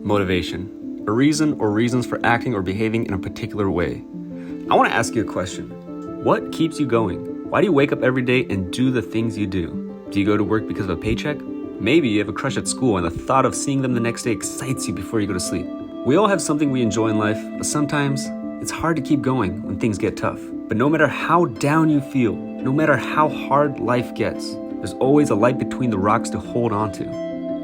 Motivation, a reason or reasons for acting or behaving in a particular way. I want to ask you a question. What keeps you going? Why do you wake up every day and do the things you do? Do you go to work because of a paycheck? Maybe you have a crush at school and the thought of seeing them the next day excites you before you go to sleep. We all have something we enjoy in life, but sometimes it's hard to keep going when things get tough. But no matter how down you feel, no matter how hard life gets, there's always a light between the rocks to hold on to.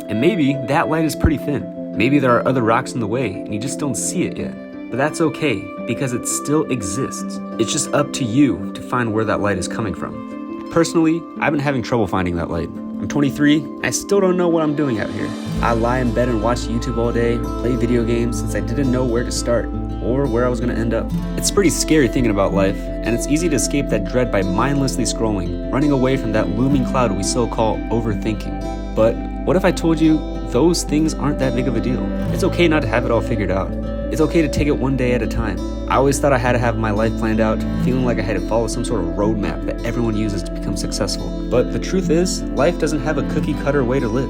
And maybe that light is pretty thin. Maybe there are other rocks in the way and you just don't see it yet. But that's okay, because it still exists. It's just up to you to find where that light is coming from. Personally, I've been having trouble finding that light. I'm 23, I still don't know what I'm doing out here. I lie in bed and watch YouTube all day, or play video games since I didn't know where to start, or where I was gonna end up. It's pretty scary thinking about life, and it's easy to escape that dread by mindlessly scrolling, running away from that looming cloud we so call overthinking. But what if I told you those things aren't that big of a deal? It's okay not to have it all figured out. It's okay to take it one day at a time. I always thought I had to have my life planned out, feeling like I had to follow some sort of roadmap that everyone uses to become successful. But the truth is, life doesn't have a cookie cutter way to live.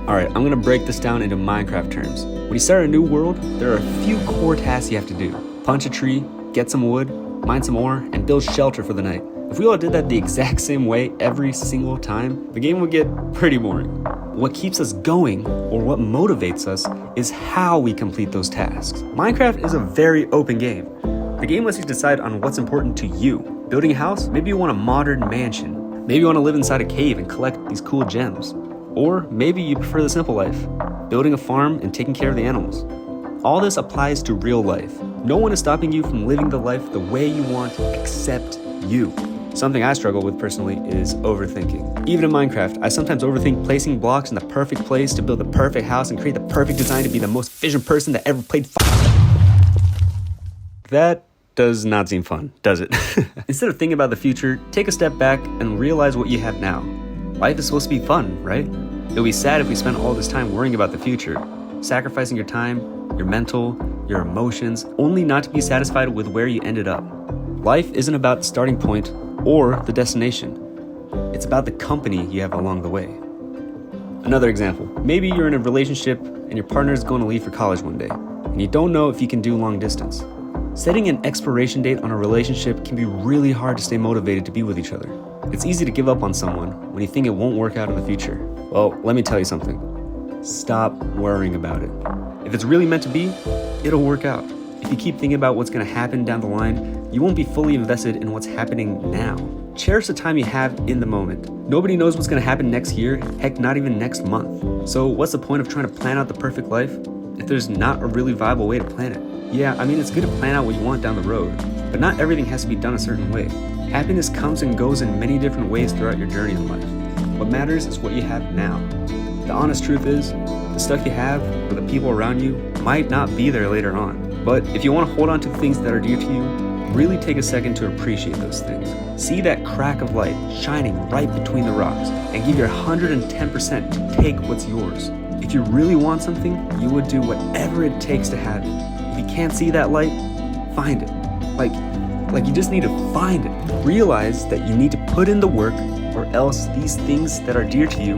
Alright, I'm gonna break this down into Minecraft terms. When you start a new world, there are a few core tasks you have to do. Punch a tree, get some wood, mine some ore, and build shelter for the night. If we all did that the exact same way every single time, the game would get pretty boring. What keeps us going, or what motivates us, is how we complete those tasks. Minecraft is a very open game. The game lets you decide on what's important to you. Building a house? Maybe you want a modern mansion. Maybe you want to live inside a cave and collect these cool gems. Or maybe you prefer the simple life, building a farm and taking care of the animals. All this applies to real life. No one is stopping you from living the life the way you want, except you. Something I struggle with personally is overthinking. Even in Minecraft, I sometimes overthink placing blocks in the perfect place to build the perfect house and create the perfect design to be the most efficient person that ever played. That does not seem fun, does it? Instead of thinking about the future, take a step back and realize what you have now. Life is supposed to be fun, right? It would be sad if we spent all this time worrying about the future, sacrificing your time, your mental, your emotions, only not to be satisfied with where you ended up. Life isn't about the starting point or the destination. It's about the company you have along the way. Another example, maybe you're in a relationship and your partner is going to leave for college one day, and you don't know if you can do long distance. Setting an expiration date on a relationship can be really hard to stay motivated to be with each other. It's easy to give up on someone when you think it won't work out in the future. Well, let me tell you something. Stop worrying about it. If it's really meant to be, it'll work out. If you keep thinking about what's going to happen down the line, you won't be fully invested in what's happening now. Cherish the time you have in the moment. Nobody knows what's going to happen next year, heck, not even next month. So what's the point of trying to plan out the perfect life if there's not a really viable way to plan it? Yeah, I mean, it's good to plan out what you want down the road, but not everything has to be done a certain way. Happiness comes and goes in many different ways throughout your journey in life. What matters is what you have now. The honest truth is, the stuff you have or the people around you might not be there later on. But if you want to hold on to the things that are dear to you, really take a second to appreciate those things. See that crack of light shining right between the rocks and give your 110% to take what's yours. If you really want something, you would do whatever it takes to have it. If you can't see that light, find it. Like you just need to find it. Realize that you need to put in the work, or else these things that are dear to you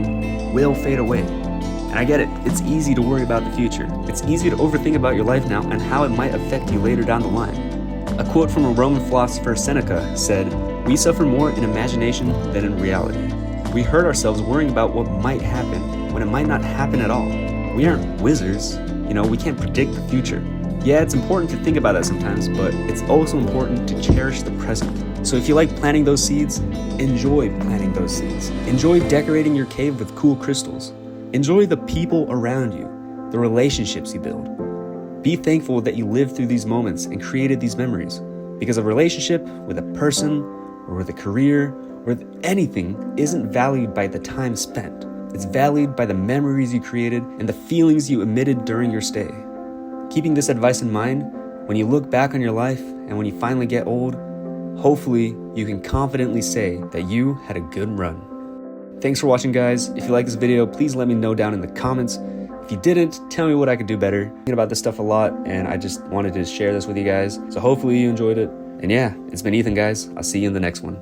will fade away. And I get it, it's easy to worry about the future. It's easy to overthink about your life now and how it might affect you later down the line. A quote from a Roman philosopher, Seneca, said, "We suffer more in imagination than in reality." We hurt ourselves worrying about what might happen when it might not happen at all. We aren't wizards, we can't predict the future. Yeah, it's important to think about that sometimes, but it's also important to cherish the present. So if you like planting those seeds, enjoy planting those seeds. Enjoy decorating your cave with cool crystals. Enjoy the people around you, the relationships you build. Be thankful that you lived through these moments and created these memories, because a relationship with a person or with a career or with anything isn't valued by the time spent. It's valued by the memories you created and the feelings you emitted during your stay. Keeping this advice in mind, when you look back on your life and when you finally get old, hopefully you can confidently say that you had a good run. Thanks for watching, guys. If you like this video, please let me know down in the comments. If you didn't, tell me what I could do better. I'm thinking about this stuff a lot, and I just wanted to share this with you guys. So hopefully you enjoyed it. And yeah, it's been Ethan, guys. I'll see you in the next one.